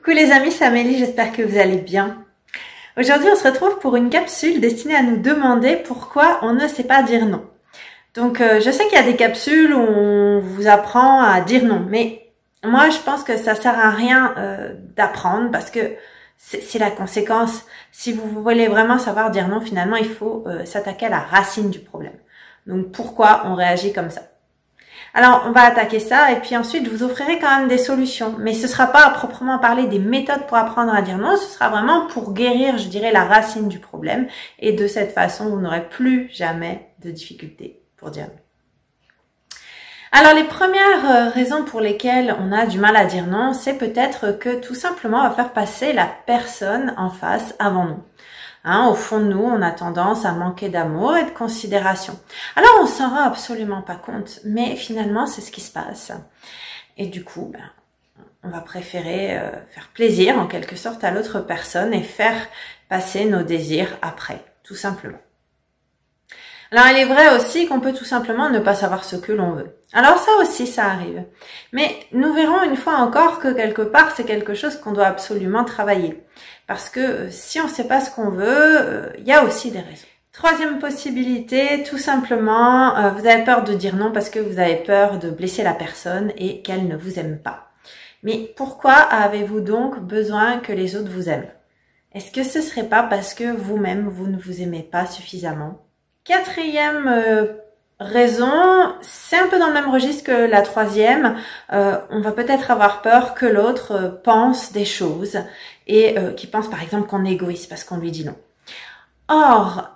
Coucou les amis, c'est Amélie, j'espère que vous allez bien. Aujourd'hui, on se retrouve pour une capsule destinée à nous demander pourquoi on ne sait pas dire non. Donc, je sais qu'il y a des capsules où on vous apprend à dire non, mais moi, je pense que ça sert à rien d'apprendre parce que c'est la conséquence. Si vous voulez vraiment savoir dire non, finalement, il faut s'attaquer à la racine du problème. Donc, pourquoi on réagit comme ça? Alors, on va attaquer ça et puis ensuite, je vous offrirai quand même des solutions. Mais ce sera pas à proprement parler des méthodes pour apprendre à dire non, ce sera vraiment pour guérir, je dirais, la racine du problème. Et de cette façon, vous n'aurez plus jamais de difficultés pour dire non. Alors, les premières raisons pour lesquelles on a du mal à dire non, c'est peut-être que tout simplement, on va faire passer la personne en face avant nous. Au fond de nous, on a tendance à manquer d'amour et de considération. Alors, on s'en rend absolument pas compte, mais finalement, c'est ce qui se passe. Et du coup, on va préférer faire plaisir, en quelque sorte, à l'autre personne et faire passer nos désirs après, tout simplement. Alors, il est vrai aussi qu'on peut tout simplement ne pas savoir ce que l'on veut. Alors ça aussi, ça arrive. Mais nous verrons une fois encore que quelque part, c'est quelque chose qu'on doit absolument travailler. Parce que si on ne sait pas ce qu'on veut, il y a aussi des raisons. Troisième possibilité, tout simplement, vous avez peur de dire non parce que vous avez peur de blesser la personne et qu'elle ne vous aime pas. Mais pourquoi avez-vous donc besoin que les autres vous aiment? Est-ce que ce serait pas parce que vous-même, vous ne vous aimez pas suffisamment? Quatrième raison, c'est un peu dans le même registre que la troisième. On va peut-être avoir peur que l'autre pense des choses et qu'il pense par exemple qu'on est égoïste parce qu'on lui dit non. Or,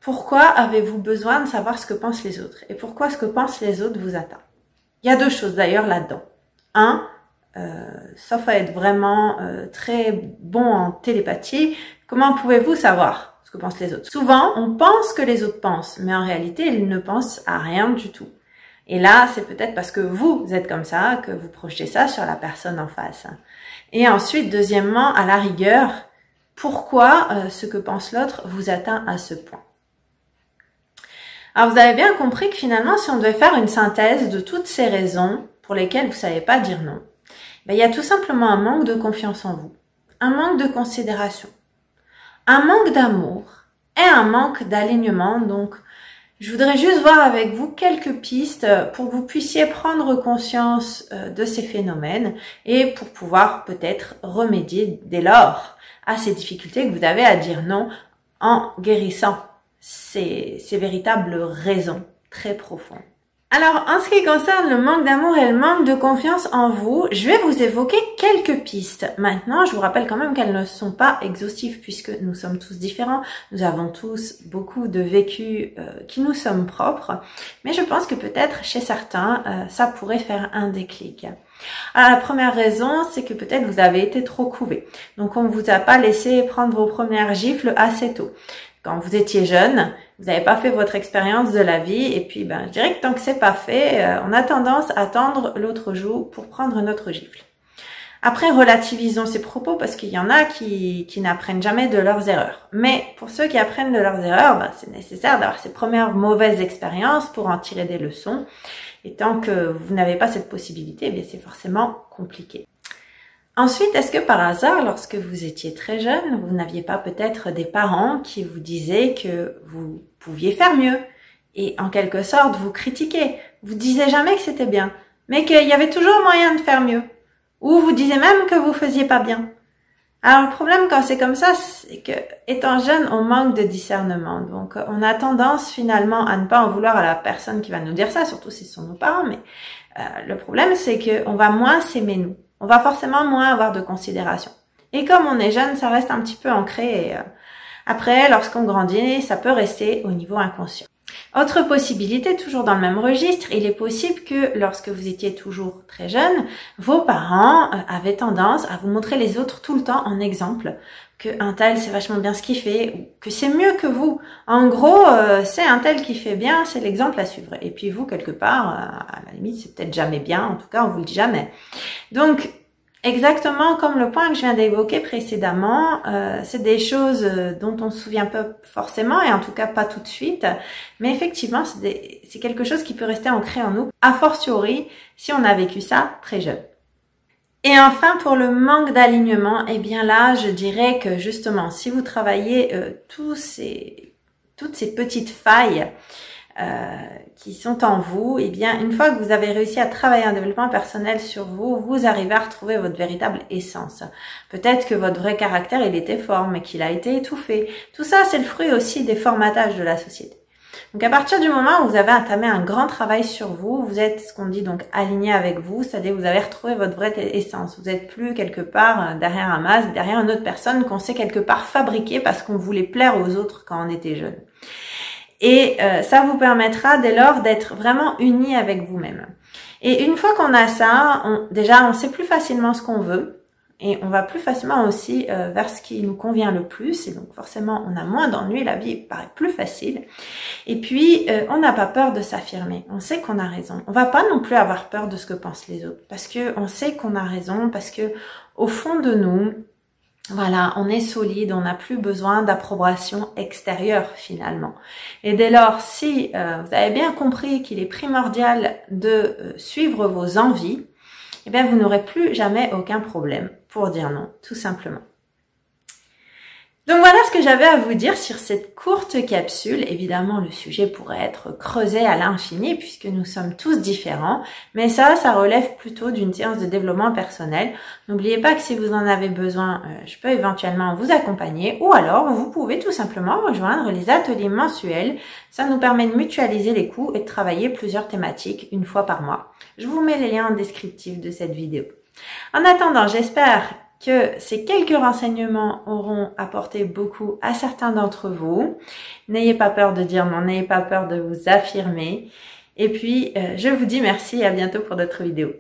pourquoi avez-vous besoin de savoir ce que pensent les autres? Et pourquoi ce que pensent les autres vous atteint? Il y a deux choses d'ailleurs là-dedans. Sauf à être vraiment très bon en télépathie, comment pouvez-vous savoir ce que pensent les autres? Souvent, on pense que les autres pensent, mais en réalité, ils ne pensent à rien du tout. Et là, c'est peut-être parce que vous êtes comme ça, que vous projetez ça sur la personne en face. Et ensuite, deuxièmement, à la rigueur, pourquoi ce que pense l'autre vous atteint à ce point? Alors, vous avez bien compris que finalement, si on devait faire une synthèse de toutes ces raisons pour lesquelles vous ne savez pas dire non, il y a tout simplement un manque de confiance en vous, un manque de considération, un manque d'amour et un manque d'alignement. Donc, je voudrais juste voir avec vous quelques pistes pour que vous puissiez prendre conscience de ces phénomènes et pour pouvoir peut-être remédier dès lors à ces difficultés que vous avez à dire non en guérissant ces véritables raisons très profondes. Alors, en ce qui concerne le manque d'amour et le manque de confiance en vous, je vais vous évoquer quelques pistes. Maintenant, je vous rappelle quand même qu'elles ne sont pas exhaustives puisque nous sommes tous différents. Nous avons tous beaucoup de vécus qui nous sommes propres. Mais je pense que peut-être chez certains, ça pourrait faire un déclic. Alors, la première raison, c'est que peut-être vous avez été trop couvé. Donc, on ne vous a pas laissé prendre vos premières gifles assez tôt. Quand vous étiez jeune, vous n'avez pas fait votre expérience de la vie et puis je dirais que tant que c'est pas fait, on a tendance à tendre l'autre joue pour prendre notre gifle. Après, relativisons ces propos parce qu'il y en a qui n'apprennent jamais de leurs erreurs. Mais pour ceux qui apprennent de leurs erreurs, c'est nécessaire d'avoir ces premières mauvaises expériences pour en tirer des leçons. Et tant que vous n'avez pas cette possibilité, c'est forcément compliqué. Ensuite, est-ce que par hasard, lorsque vous étiez très jeune, vous n'aviez pas peut-être des parents qui vous disaient que vous pouviez faire mieux et en quelque sorte vous critiquaient, vous disiez jamais que c'était bien, mais qu'il y avait toujours moyen de faire mieux, ou vous disiez même que vous faisiez pas bien. Alors le problème quand c'est comme ça, c'est que étant jeune, on manque de discernement, donc on a tendance finalement à ne pas en vouloir à la personne qui va nous dire ça, surtout si ce sont nos parents, mais le problème c'est qu'on va moins s'aimer nous. On va forcément moins avoir de considération. Et comme on est jeune, ça reste un petit peu ancré. Et après, lorsqu'on grandit, ça peut rester au niveau inconscient. Autre possibilité, toujours dans le même registre, il est possible que lorsque vous étiez toujours très jeune, vos parents avaient tendance à vous montrer les autres tout le temps en exemple, que un tel c'est vachement bien ce qu'il fait, ou que c'est mieux que vous. En gros, c'est un tel qui fait bien, c'est l'exemple à suivre. Et puis vous, quelque part, à la limite, c'est peut-être jamais bien, en tout cas, on vous le dit jamais. Donc, exactement comme le point que je viens d'évoquer précédemment, c'est des choses dont on se souvient pas forcément et en tout cas pas tout de suite, mais effectivement c'est quelque chose qui peut rester ancré en nous, a fortiori si on a vécu ça très jeune. Et enfin, pour le manque d'alignement, eh bien là, je dirais que justement, si vous travaillez toutes ces petites failles qui sont en vous, eh bien, une fois que vous avez réussi à travailler un développement personnel sur vous, vous arrivez à retrouver votre véritable essence. Peut-être que votre vrai caractère, il était fort, mais qu'il a été étouffé. Tout ça, c'est le fruit aussi des formatages de la société. Donc, à partir du moment où vous avez entamé un grand travail sur vous, vous êtes, ce qu'on dit donc, aligné avec vous, c'est-à-dire que vous avez retrouvé votre vraie essence. Vous n'êtes plus quelque part derrière un masque, derrière une autre personne qu'on s'est quelque part fabriqué parce qu'on voulait plaire aux autres quand on était jeune. Et ça vous permettra dès lors d'être vraiment unis avec vous-même. Et une fois qu'on a ça, déjà on sait plus facilement ce qu'on veut et on va plus facilement aussi vers ce qui nous convient le plus. Et donc forcément on a moins d'ennuis, la vie paraît plus facile. Et puis on n'a pas peur de s'affirmer. On sait qu'on a raison. On va pas non plus avoir peur de ce que pensent les autres parce que on sait qu'on a raison, parce que au fond de nous, voilà, on est solide, on n'a plus besoin d'approbation extérieure finalement. Et dès lors, si vous avez bien compris qu'il est primordial de suivre vos envies, eh bien vous n'aurez plus jamais aucun problème pour dire non, tout simplement. Donc voilà ce que j'avais à vous dire sur cette courte capsule. Évidemment, le sujet pourrait être creusé à l'infini puisque nous sommes tous différents, mais ça relève plutôt d'une séance de développement personnel. N'oubliez pas que si vous en avez besoin, je peux éventuellement vous accompagner ou alors vous pouvez tout simplement rejoindre les ateliers mensuels. Ça nous permet de mutualiser les coûts et de travailler plusieurs thématiques une fois par mois. Je vous mets les liens en descriptif de cette vidéo. En attendant, j'espère que ces quelques renseignements auront apporté beaucoup à certains d'entre vous. N'ayez pas peur de dire non, n'ayez pas peur de vous affirmer. Et puis, je vous dis merci et à bientôt pour d'autres vidéos.